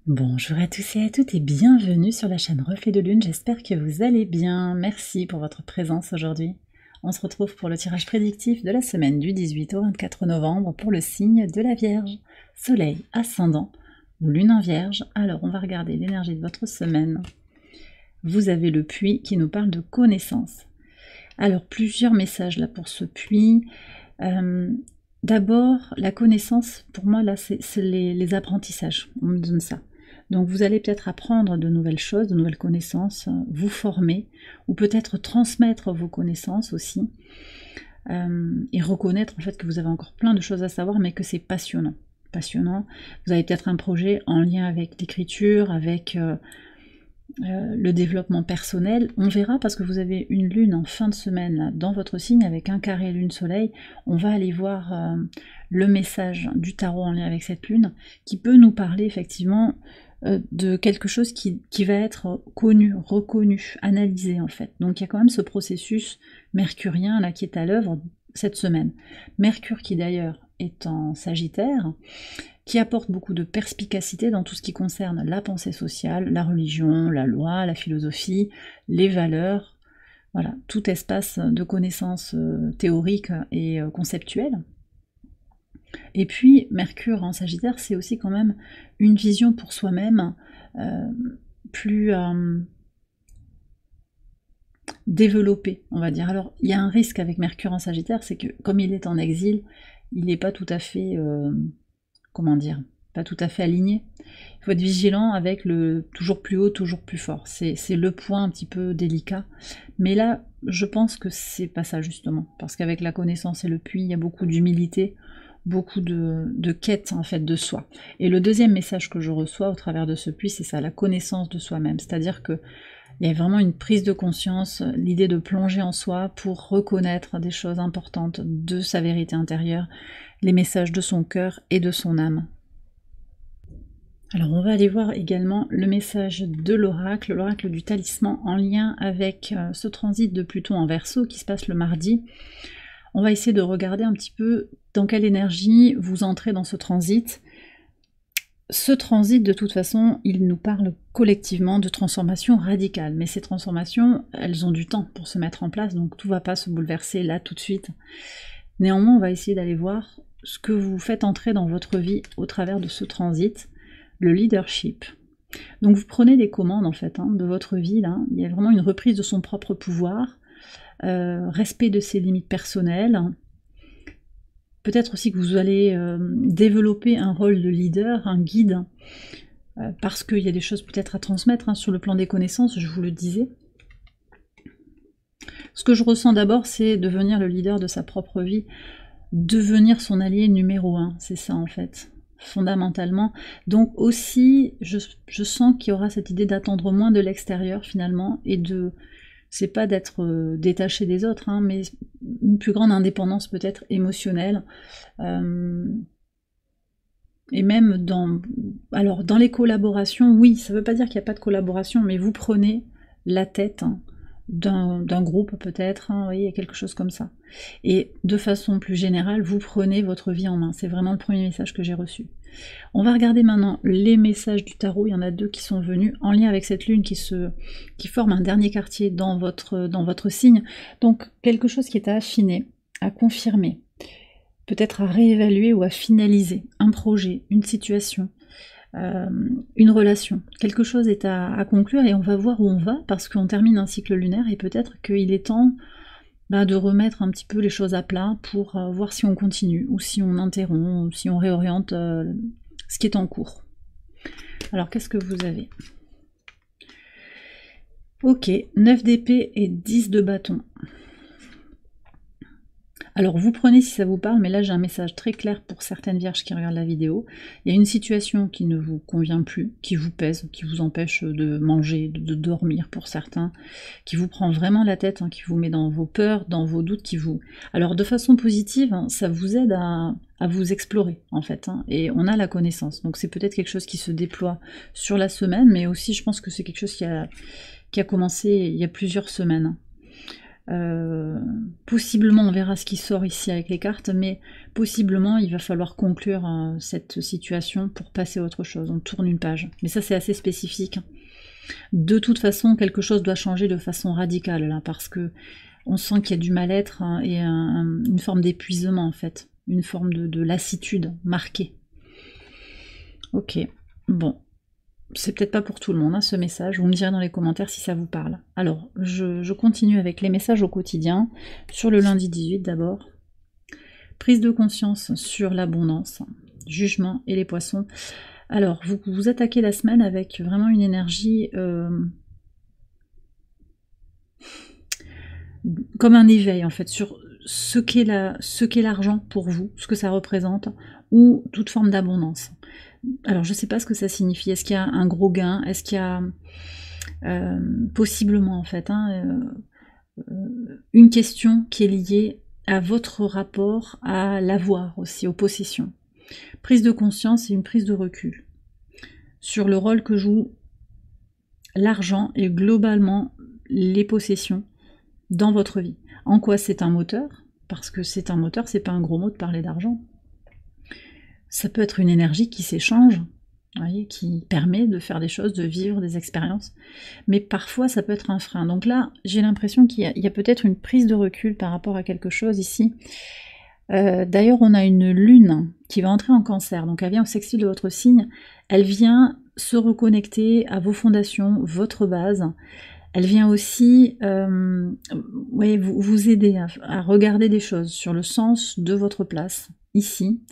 Bonjour à tous et à toutes et bienvenue sur la chaîne Reflet de Lune, j'espère que vous allez bien. Merci pour votre présence aujourd'hui. On se retrouve pour le tirage prédictif de la semaine du 18 au 24 novembre pour le signe de la Vierge. Soleil, ascendant ou lune en Vierge. Alors on va regarder l'énergie de votre semaine. Vous avez le puits qui nous parle de connaissance. Alors plusieurs messages là pour ce puits. D'abord, la connaissance, pour moi là c'est les apprentissages, on me donne ça. Donc vous allez peut-être apprendre de nouvelles choses, de nouvelles connaissances, vous former, ou peut-être transmettre vos connaissances aussi, et reconnaître en fait que vous avez encore plein de choses à savoir, mais que c'est passionnant. Passionnant. Vous avez peut-être un projet en lien avec l'écriture, avec le développement personnel. On verra parce que vous avez une lune en fin de semaine là, dans votre signe avec un carré lune-soleil. On va aller voir le message du tarot en lien avec cette lune qui peut nous parler effectivement de quelque chose qui va être connu, reconnu, analysé en fait. Donc il y a quand même ce processus mercurien là qui est à l'œuvre cette semaine. Mercure qui d'ailleurs est en Sagittaire, qui apporte beaucoup de perspicacité dans tout ce qui concerne la pensée sociale, la religion, la loi, la philosophie, les valeurs, voilà, tout espace de connaissances théoriques et conceptuelles. Et puis, Mercure en Sagittaire, c'est aussi quand même une vision pour soi-même plus développée, on va dire. Alors, il y a un risque avec Mercure en Sagittaire, c'est que comme il est en exil, il n'est pas tout à fait, comment dire, pas tout à fait aligné. Il faut être vigilant avec le toujours plus haut, toujours plus fort. C'est le point un petit peu délicat. Mais là, je pense que c'est pas ça justement, parce qu'avec la connaissance et le puits, il y a beaucoup d'humilité, beaucoup de quête en fait de soi. Et le deuxième message que je reçois au travers de ce puits, c'est ça, la connaissance de soi-même. C'est-à-dire que il y a vraiment une prise de conscience, l'idée de plonger en soi pour reconnaître des choses importantes de sa vérité intérieure, les messages de son cœur et de son âme. Alors on va aller voir également le message de l'oracle du talisman en lien avec ce transit de Pluton en Verseau qui se passe le mardi. On va essayer de regarder un petit peu dans quelle énergie vous entrez dans ce transit. Ce transit, de toute façon, il nous parle collectivement de transformations radicales. Mais ces transformations, elles ont du temps pour se mettre en place, donc tout ne va pas se bouleverser là tout de suite. Néanmoins, on va essayer d'aller voir ce que vous faites entrer dans votre vie au travers de ce transit, le leadership. Donc vous prenez des commandes en fait de votre vie, là. Il y a vraiment une reprise de son propre pouvoir, respect de ses limites personnelles. Peut-être aussi que vous allez développer un rôle de leader, un guide, parce qu'il y a des choses peut-être à transmettre sur le plan des connaissances, je vous le disais. Ce que je ressens d'abord, c'est devenir le leader de sa propre vie, devenir son allié numéro 1, c'est ça en fait, fondamentalement. Donc aussi, je sens qu'il y aura cette idée d'attendre moins de l'extérieur finalement, et de... c'est pas d'être détaché des autres, mais une plus grande indépendance peut-être émotionnelle. Et même dans les collaborations, oui, ça veut pas dire qu'il n'y a pas de collaboration, mais vous prenez la tête d'un groupe peut-être, vous voyez, quelque chose comme ça. Et de façon plus générale, vous prenez votre vie en main. C'est vraiment le premier message que j'ai reçu. On va regarder maintenant les messages du tarot. Il y en a deux qui sont venus en lien avec cette lune qui forme un dernier quartier dans votre signe. Donc quelque chose qui est à affiner, à confirmer, peut-être à réévaluer ou à finaliser un projet, une situation, une relation. Quelque chose est à conclure et on va voir où on va parce qu'on termine un cycle lunaire et peut-être qu'il est temps de remettre un petit peu les choses à plat pour voir si on continue ou si on interrompt ou si on réoriente ce qui est en cours. Alors qu'est-ce que vous avez? Ok, 9 d'épée et 10 de bâton. Alors vous prenez si ça vous parle, mais là j'ai un message très clair pour certaines vierges qui regardent la vidéo. Il y a une situation qui ne vous convient plus, qui vous pèse, qui vous empêche de manger, de dormir pour certains, qui vous prend vraiment la tête, qui vous met dans vos peurs, dans vos doutes, qui vous... Alors de façon positive, ça vous aide à vous explorer en fait, et on a la connaissance. Donc c'est peut-être quelque chose qui se déploie sur la semaine, mais aussi je pense que c'est quelque chose qui a commencé il y a plusieurs semaines. Possiblement, on verra ce qui sort ici avec les cartes, mais possiblement, il va falloir conclure cette situation pour passer à autre chose. On tourne une page. Mais ça, c'est assez spécifique. De toute façon, quelque chose doit changer de façon radicale, là, parce que on sent qu'il y a du mal-être et une forme d'épuisement, en fait. Une forme de lassitude marquée. Ok, bon. C'est peut-être pas pour tout le monde, hein, ce message. Vous me direz dans les commentaires si ça vous parle. Alors, je continue avec les messages au quotidien. Sur le lundi 18 d'abord. Prise de conscience sur l'abondance, jugement et les poissons. Alors, vous attaquez la semaine avec vraiment une énergie comme un éveil, en fait, sur ce qu'est l'argent pour vous, ce que ça représente, ou toute forme d'abondance. Alors, je ne sais pas ce que ça signifie. Est-ce qu'il y a un gros gain? Est-ce qu'il y a possiblement, en fait, une question qui est liée à votre rapport à l'avoir aussi, aux possessions. Prise de conscience et une prise de recul sur le rôle que joue l'argent et globalement les possessions dans votre vie. En quoi c'est un moteur? Parce que c'est un moteur, c'est pas un gros mot de parler d'argent. Ça peut être une énergie qui s'échange, voyez, qui permet de faire des choses, de vivre des expériences, mais parfois ça peut être un frein. Donc là, j'ai l'impression qu'il y a peut-être une prise de recul par rapport à quelque chose ici. D'ailleurs, on a une lune qui va entrer en cancer, donc elle vient au sextile de votre signe, elle vient se reconnecter à vos fondations, votre base. Elle vient aussi vous aider à regarder des choses sur le sens de votre place, ici.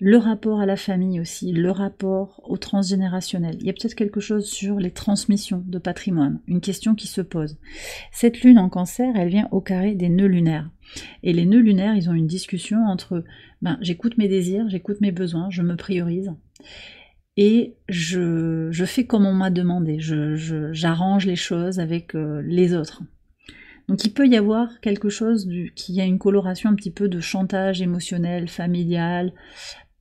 Le rapport à la famille aussi, le rapport au transgénérationnel. Il y a peut-être quelque chose sur les transmissions de patrimoine, une question qui se pose. Cette lune en cancer, elle vient au carré des nœuds lunaires. Et les nœuds lunaires, ils ont une discussion entre j'écoute mes désirs, j'écoute mes besoins, je me priorise. Et je fais comme on m'a demandé, j'arrange les choses avec les autres. Donc il peut y avoir quelque chose qui a une coloration un petit peu de chantage émotionnel, familial,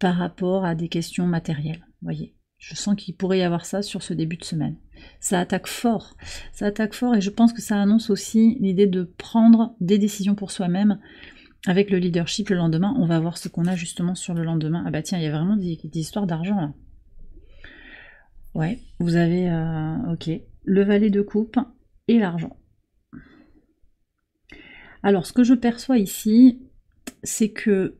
par rapport à des questions matérielles. Voyez, je sens qu'il pourrait y avoir ça sur ce début de semaine. Ça attaque fort et je pense que ça annonce aussi l'idée de prendre des décisions pour soi-même avec le leadership le lendemain. On va voir ce qu'on a justement sur le lendemain. Ah bah tiens, il y a vraiment des histoires d'argent là. Ouais, vous avez, ok, le valet de coupe et l'argent. Alors, ce que je perçois ici, c'est que,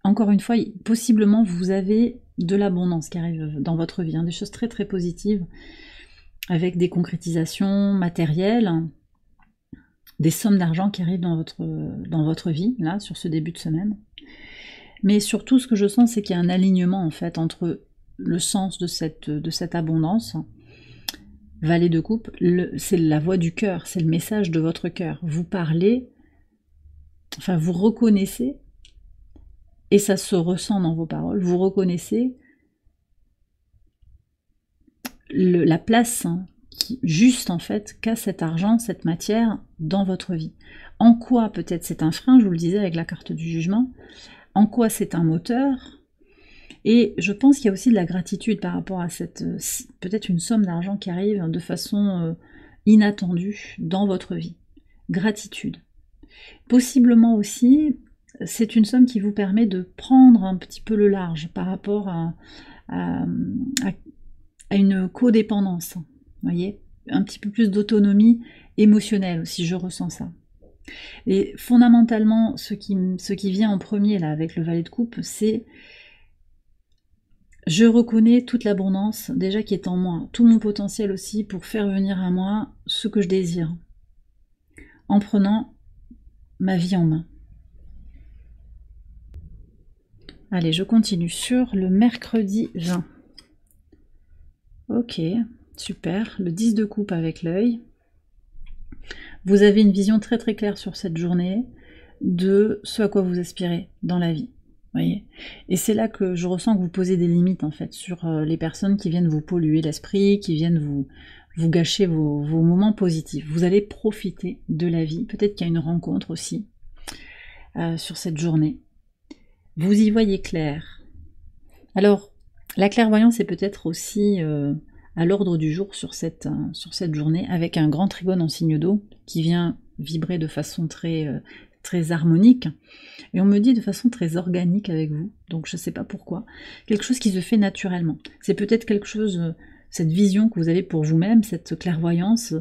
encore une fois, possiblement, vous avez de l'abondance qui arrive dans votre vie, des choses très très positives, avec des concrétisations matérielles, des sommes d'argent qui arrivent dans votre vie, là, sur ce début de semaine. Mais surtout, ce que je sens, c'est qu'il y a un alignement, en fait, entre le sens de cette abondance. Valet de coupe, c'est la voix du cœur, c'est le message de votre cœur. Vous parlez, enfin vous reconnaissez, et ça se ressent dans vos paroles, vous reconnaissez la place juste en fait qu'a cet argent, cette matière dans votre vie. En quoi peut-être c'est un frein, je vous le disais avec la carte du jugement, en quoi c'est un moteur. Et je pense qu'il y a aussi de la gratitude par rapport à cette, peut-être une somme d'argent qui arrive de façon inattendue dans votre vie. Gratitude. Possiblement aussi, c'est une somme qui vous permet de prendre un petit peu le large par rapport à une codépendance. Vous voyez, un petit peu plus d'autonomie émotionnelle aussi, je ressens ça. Et fondamentalement, ce qui vient en premier là avec le valet de coupe, c'est je reconnais toute l'abondance déjà qui est en moi, tout mon potentiel aussi pour faire venir à moi ce que je désire, en prenant ma vie en main. Allez, je continue sur le mercredi 20. Ok, super, le 10 de coupe avec l'œil. Vous avez une vision très très claire sur cette journée de ce à quoi vous aspirez dans la vie. Voyez, et c'est là que je ressens que vous posez des limites en fait sur les personnes qui viennent vous polluer l'esprit, qui viennent vous gâcher vos moments positifs. Vous allez profiter de la vie, peut-être qu'il y a une rencontre aussi sur cette journée. Vous y voyez clair. Alors, la clairvoyance est peut-être aussi à l'ordre du jour sur cette journée, avec un grand trigone en signe d'eau qui vient vibrer de façon très harmonique. Et on me dit de façon très organique avec vous, donc je ne sais pas pourquoi. Quelque chose qui se fait naturellement. C'est peut-être quelque chose, cette vision que vous avez pour vous-même, cette clairvoyance,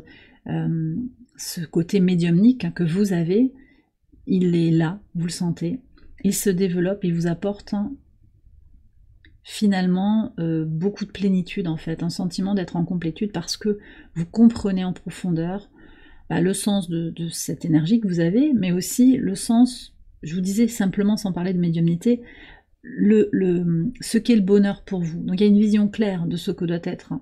ce côté médiumnique que vous avez, il est là, vous le sentez. Il se développe, il vous apporte finalement beaucoup de plénitude en fait, un sentiment d'être en complétude parce que vous comprenez en profondeur le sens de cette énergie que vous avez, mais aussi le sens, je vous disais simplement sans parler de médiumnité, ce qu'est le bonheur pour vous. Donc il y a une vision claire de ce que doit être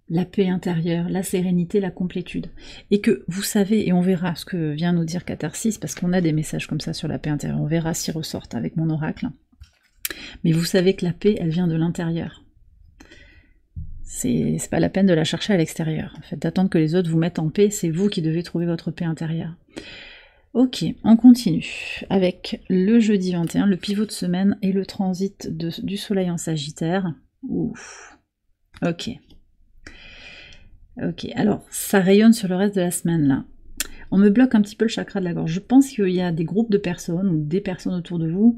la paix intérieure, la sérénité, la complétude. Et que vous savez, et on verra ce que vient nous dire Catharsis, parce qu'on a des messages comme ça sur la paix intérieure, on verra s'ils ressortent avec mon oracle. Mais vous savez que la paix, elle vient de l'intérieur. C'est pas la peine de la chercher à l'extérieur. En fait, d'attendre que les autres vous mettent en paix, c'est vous qui devez trouver votre paix intérieure. Ok, on continue avec le jeudi 21, le pivot de semaine et le transit du soleil en Sagittaire. Ouf. Ok. Ok, alors ça rayonne sur le reste de la semaine là. On me bloque un petit peu le chakra de la gorge. Je pense qu'il y a des groupes de personnes ou des personnes autour de vous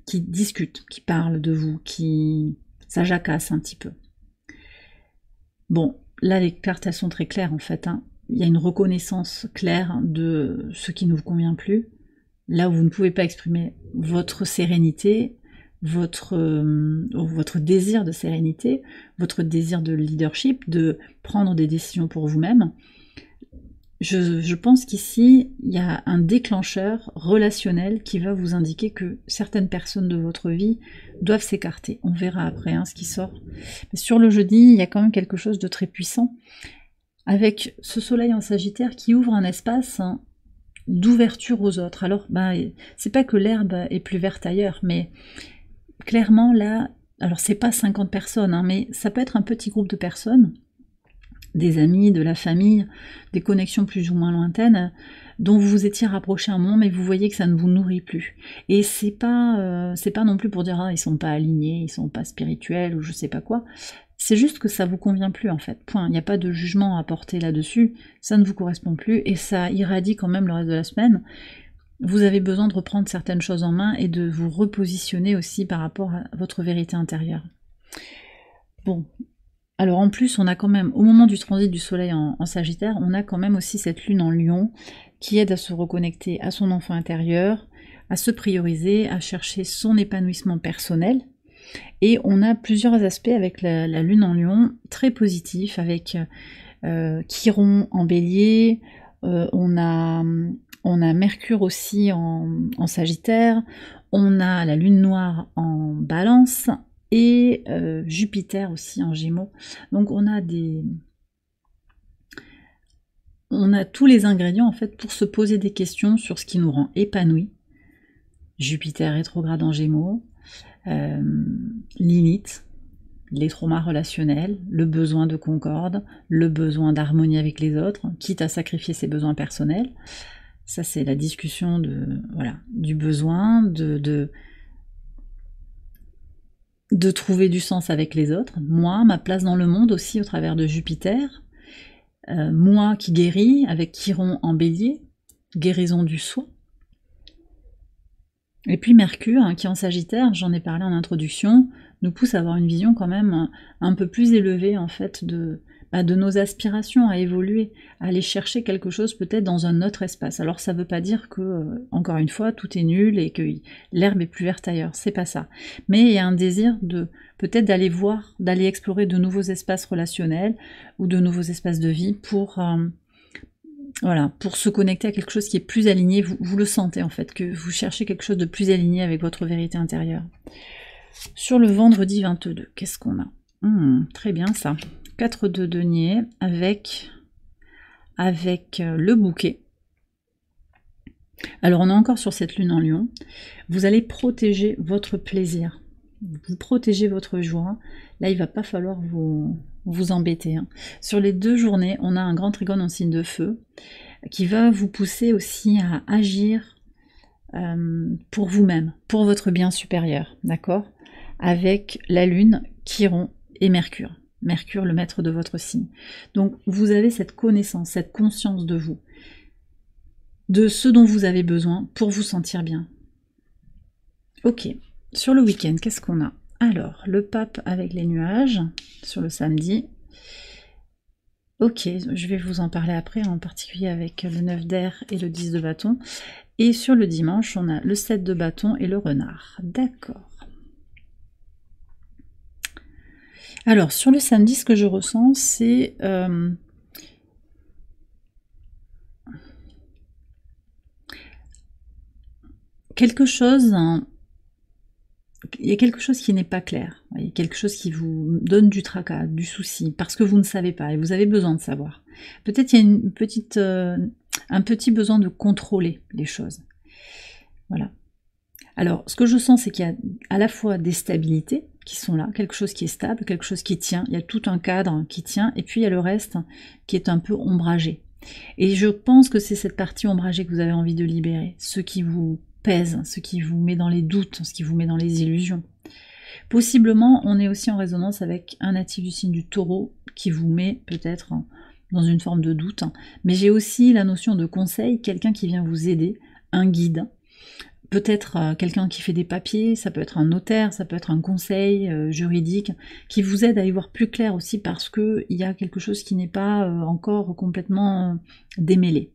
qui discutent, qui parlent de vous, ça jacasse un petit peu. Bon, là les cartes elles sont très claires en fait. Il y a une reconnaissance claire de ce qui ne vous convient plus. Là où vous ne pouvez pas exprimer votre sérénité, votre désir de sérénité, votre désir de leadership, de prendre des décisions pour vous-même. Je pense qu'ici, il y a un déclencheur relationnel qui va vous indiquer que certaines personnes de votre vie doivent s'écarter. On verra après ce qui sort. Mais sur le jeudi, il y a quand même quelque chose de très puissant, avec ce soleil en Sagittaire qui ouvre un espace d'ouverture aux autres. Alors, c'est pas que l'herbe est plus verte ailleurs, mais clairement là, alors c'est pas 50 personnes, mais ça peut être un petit groupe de personnes, des amis, de la famille, des connexions plus ou moins lointaines, dont vous vous étiez rapproché un moment, mais vous voyez que ça ne vous nourrit plus. Et c'est pas non plus pour dire ils sont pas alignés, ils sont pas spirituels ou je sais pas quoi. C'est juste que ça vous convient plus en fait. Point. Il n'y a pas de jugement à porter là-dessus. Ça ne vous correspond plus et ça irradie quand même le reste de la semaine. Vous avez besoin de reprendre certaines choses en main et de vous repositionner aussi par rapport à votre vérité intérieure. Bon. Alors en plus, on a quand même, au moment du transit du soleil en Sagittaire, on a quand même aussi cette lune en Lion qui aide à se reconnecter à son enfant intérieur, à se prioriser, à chercher son épanouissement personnel. Et on a plusieurs aspects avec la lune en Lion, très positifs, avec Chiron en Bélier, on a Mercure aussi en Sagittaire, on a la lune noire en Balance, et Jupiter aussi en Gémeaux. Donc on a tous les ingrédients en fait pour se poser des questions sur ce qui nous rend épanouis. Jupiter rétrograde en Gémeaux, Lilith, les traumas relationnels, le besoin de concorde, le besoin d'harmonie avec les autres, quitte à sacrifier ses besoins personnels. Ça c'est la discussion du besoin, de trouver du sens avec les autres, moi, ma place dans le monde aussi au travers de Jupiter, moi qui guéris avec Chiron en Bélier, guérison du soi, et puis Mercure qui en Sagittaire, j'en ai parlé en introduction, nous pousse à avoir une vision quand même un peu plus élevée en fait de nos aspirations à évoluer, à aller chercher quelque chose peut-être dans un autre espace. Alors ça veut pas dire que, encore une fois, tout est nul et que l'herbe est plus verte ailleurs, c'est pas ça. Mais il y a un désir de peut-être d'aller explorer de nouveaux espaces relationnels ou de nouveaux espaces de vie pour se connecter à quelque chose qui est plus aligné, vous le sentez en fait, que vous cherchez quelque chose de plus aligné avec votre vérité intérieure. Sur le vendredi 22, qu'est-ce qu'on a ? Très bien ça. 4 de denier avec le bouquet. Alors on est encore sur cette lune en Lion. Vous allez protéger votre plaisir. Vous protégez votre joie. Là, il ne va pas falloir vous embêter. Sur les 2 journées, on a un grand trigone en signe de feu qui va vous pousser aussi à agir pour vous-même, pour votre bien supérieur, d'accord ? Avec la lune, Chiron et Mercure. Mercure, le maître de votre signe. Donc vous avez cette connaissance, cette conscience de vous, de ce dont vous avez besoin pour vous sentir bien. Ok, sur le week-end, qu'est-ce qu'on a? Alors, le pape avec les nuages, sur le samedi. Ok, je vais vous en parler après, en particulier avec le 9 d'air et le 10 de bâton. Et sur le dimanche, on a le 7 de bâton et le renard. D'accord. Alors, sur le samedi, ce que je ressens, c'est quelque chose, hein, il y a quelque chose qui n'est pas clair, il y a quelque chose qui vous donne du tracas, du souci, parce que vous ne savez pas et vous avez besoin de savoir. Peut-être il y a un petit besoin de contrôler les choses. Voilà. Alors, ce que je sens, c'est qu'il y a à la fois des stabilités qui sont là, quelque chose qui est stable, quelque chose qui tient, il y a tout un cadre qui tient, et puis il y a le reste qui est un peu ombragé. Et je pense que c'est cette partie ombragée que vous avez envie de libérer, ce qui vous pèse, ce qui vous met dans les doutes, ce qui vous met dans les illusions. Possiblement, on est aussi en résonance avec un natif du signe du Taureau qui vous met peut-être dans une forme de doute, mais j'ai aussi la notion de conseil, quelqu'un qui vient vous aider, un guide, peut-être quelqu'un qui fait des papiers, ça peut être un notaire, ça peut être un conseil juridique, qui vous aide à y voir plus clair aussi parce qu'il y a quelque chose qui n'est pas encore complètement démêlé.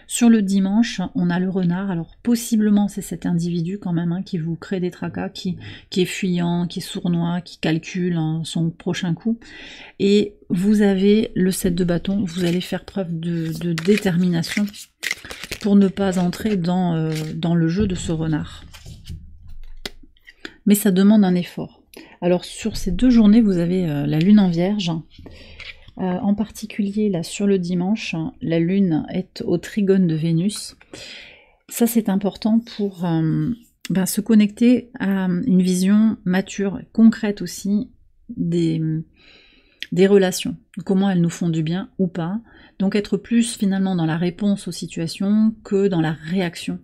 Sur le dimanche, on a le renard, alors possiblement c'est cet individu quand même qui vous crée des tracas, qui est fuyant, qui est sournois, qui calcule son prochain coup. Et vous avez le 7 de bâton, vous allez faire preuve de détermination pour ne pas entrer dans le jeu de ce renard. Mais ça demande un effort. Alors sur ces 2 journées, vous avez la lune en vierge. En particulier, là, sur le dimanche, la lune est au trigone de Vénus. Ça, c'est important pour se connecter à une vision mature, concrète aussi, des relations. Comment elles nous font du bien ou pas. Donc être plus finalement dans la réponse aux situations que dans la réaction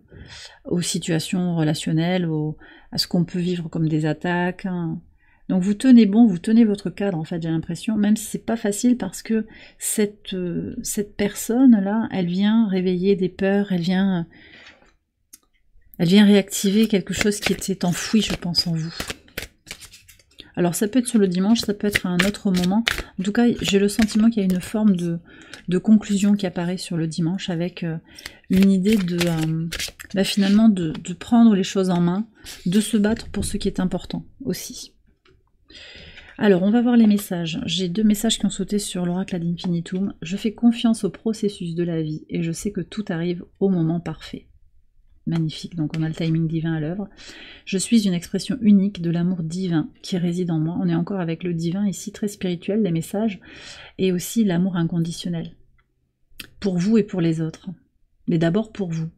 aux situations relationnelles, à ce qu'on peut vivre comme des attaques. Donc vous tenez bon, vous tenez votre cadre en fait, j'ai l'impression, même si c'est pas facile parce que cette personne-là, elle vient réveiller des peurs, elle vient réactiver quelque chose qui était enfoui, je pense, en vous. Alors ça peut être sur le dimanche, ça peut être à un autre moment. En tout cas, j'ai le sentiment qu'il y a une forme de conclusion qui apparaît sur le dimanche avec une idée de finalement de prendre les choses en main, de se battre pour ce qui est important aussi. Alors, on va voir les messages. J'ai 2 messages qui ont sauté sur l'oracle ad infinitum. Je fais confiance au processus de la vie et je sais que tout arrive au moment parfait. Magnifique, donc on a le timing divin à l'œuvre. Je suis une expression unique de l'amour divin qui réside en moi. On est encore avec le divin ici, très spirituel, les messages, et aussi l'amour inconditionnel. Pour vous et pour les autres. Mais d'abord pour vous.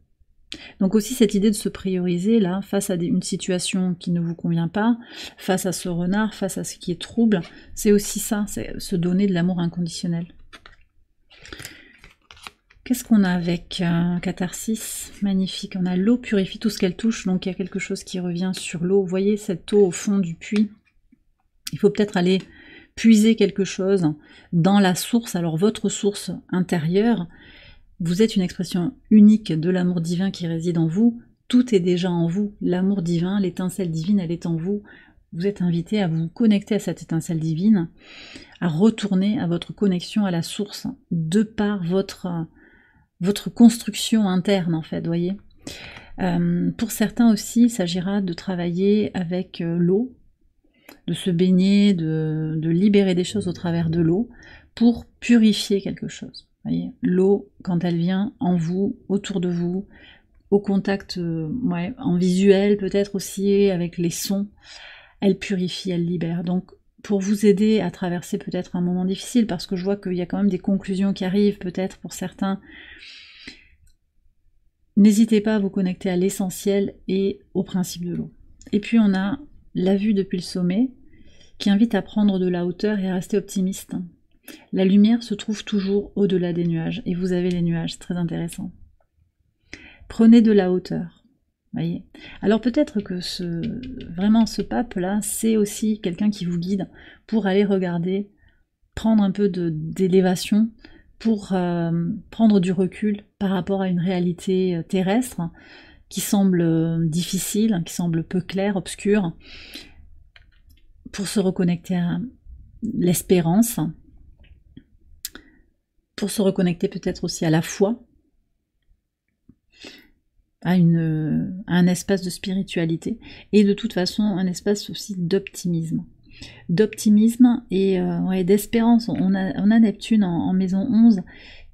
Donc aussi cette idée de se prioriser là, face à une situation qui ne vous convient pas, face à ce renard, face à ce qui est trouble, c'est aussi ça, c'est se donner de l'amour inconditionnel. Qu'est-ce qu'on a avec Catharsis? Magnifique, on a l'eau purifie tout ce qu'elle touche, donc il y a quelque chose qui revient sur l'eau. Vous voyez cette eau au fond du puits? Il faut peut-être aller puiser quelque chose dans la source, alors votre source intérieure. Vous êtes une expression unique de l'amour divin qui réside en vous. Tout est déjà en vous. L'amour divin, l'étincelle divine, elle est en vous. Vous êtes invité à vous connecter à cette étincelle divine, à retourner à votre connexion à la source, de par votre construction interne, en fait, voyez. Pour certains aussi, il s'agira de travailler avec l'eau, de se baigner, de libérer des choses au travers de l'eau, pour purifier quelque chose. L'eau, quand elle vient en vous, autour de vous, au contact, en visuel peut-être aussi, avec les sons, elle purifie, elle libère. Donc pour vous aider à traverser peut-être un moment difficile, parce que je vois qu'il y a quand même des conclusions qui arrivent peut-être pour certains, n'hésitez pas à vous connecter à l'essentiel et au principe de l'eau. Et puis on a la vue depuis le sommet, qui invite à prendre de la hauteur et à rester optimiste. La lumière se trouve toujours au-delà des nuages, et vous avez les nuages, c'est très intéressant. Prenez de la hauteur, voyez. Alors peut-être que ce pape-là, c'est aussi quelqu'un qui vous guide pour aller regarder prendre un peu d'élévation pour prendre du recul par rapport à une réalité terrestre qui semble difficile, qui semble peu claire, obscure, pour se reconnecter à l'espérance, pour se reconnecter peut-être aussi à la foi, à un espace de spiritualité, et de toute façon un espace aussi d'optimisme. Et d'espérance. On a Neptune en maison 11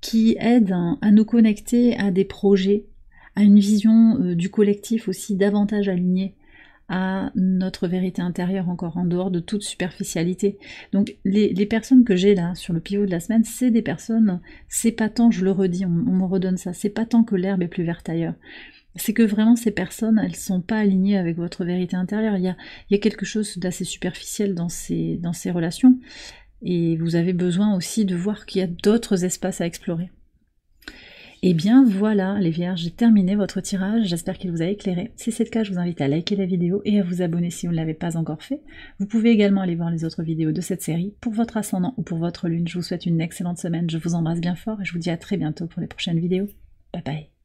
qui aide à nous connecter à des projets, à une vision du collectif aussi davantage alignée à notre vérité intérieure, encore en dehors de toute superficialité. Donc les personnes que j'ai là sur le pivot de la semaine, c'est des personnes, c'est pas tant, je le redis, on me redonne ça, c'est pas tant que l'herbe est plus verte ailleurs. C'est que vraiment ces personnes, elles sont pas alignées avec votre vérité intérieure. Il y a quelque chose d'assez superficiel dans ces relations. Et vous avez besoin aussi de voir qu'il y a d'autres espaces à explorer. Et bien voilà les vierges, j'ai terminé votre tirage, j'espère qu'il vous a éclairé. Si c'est le cas, je vous invite à liker la vidéo et à vous abonner si vous ne l'avez pas encore fait. Vous pouvez également aller voir les autres vidéos de cette série pour votre ascendant ou pour votre lune. Je vous souhaite une excellente semaine, je vous embrasse bien fort et je vous dis à très bientôt pour les prochaines vidéos. Bye bye.